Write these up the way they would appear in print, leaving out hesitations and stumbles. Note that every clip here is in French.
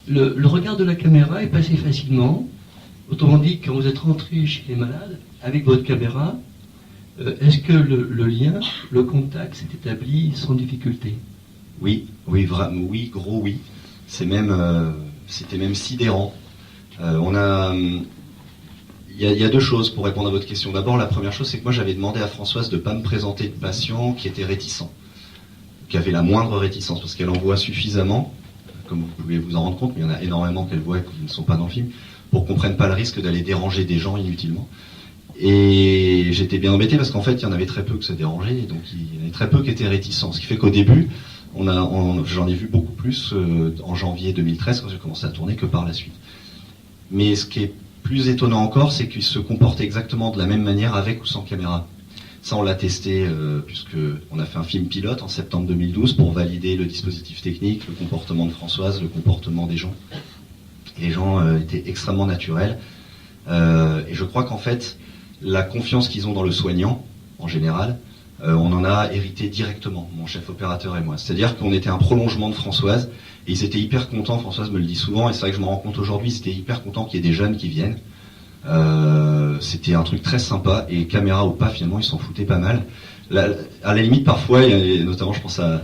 le regard de la caméra est passé facilement. Autrement dit, quand vous êtes rentré chez les malades, avec votre caméra, est-ce que le lien, le contact s'est établi sans difficulté? Oui, oui, vraiment, oui, gros oui. C'était même sidérant. Il y a deux choses pour répondre à votre question. D'abord, la première chose, c'est que moi j'avais demandé à Françoise de ne pas me présenter de patients qui étaient réticents, qui avaient la moindre réticence, parce qu'elle en voit suffisamment, comme vous pouvez vous en rendre compte, mais il y en a énormément qu'elle voit et qui ne sont pas dans le film, pour qu'on prenne pas le risque d'aller déranger des gens inutilement. Et j'étais bien embêté parce qu'en fait, il y en avait très peu que ça dérangeait, et donc il y en avait très peu qui étaient réticents. Ce qui fait qu'au début, j'en ai vu beaucoup plus en janvier 2013 quand j'ai commencé à tourner que par la suite. Mais ce qui est plus étonnant encore, c'est qu'ils se comportent exactement de la même manière avec ou sans caméra. Ça, on l'a testé puisque on a fait un film pilote en septembre 2012 pour valider le dispositif technique, le comportement de Françoise, le comportement des gens. Et les gens étaient extrêmement naturels. Et je crois qu'en fait, la confiance qu'ils ont dans le soignant, en général, on en a hérité directement, mon chef opérateur et moi. C'est-à-dire qu'on était un prolongement de Françoise, et ils étaient hyper contents, Françoise me le dit souvent, et c'est vrai que je me rends compte aujourd'hui, ils étaient hyper contents qu'il y ait des jeunes qui viennent. C'était un truc très sympa, et caméra ou pas, finalement, ils s'en foutaient pas mal. À la limite, parfois, notamment je pense à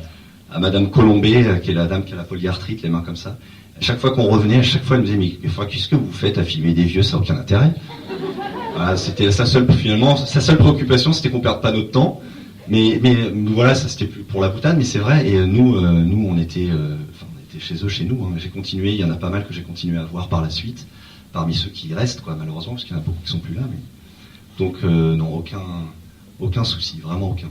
Madame Colombet, qui est la dame qui a la polyarthrite, les mains comme ça. À chaque fois qu'on revenait, à chaque fois, elle me disait, mais qu'est-ce que vous faites à filmer des vieux, ça n'a aucun intérêt. Voilà, c'était sa seule préoccupation, c'était qu'on perde pas notre temps. Mais voilà, ça c'était plus pour la boutade, mais c'est vrai. Et nous, on était chez eux, chez nous. Hein. J'ai continué, il y en a pas mal que j'ai continué à voir par la suite, parmi ceux qui restent, malheureusement, parce qu'il y en a beaucoup qui sont plus là. Mais donc non, aucun souci, vraiment aucun.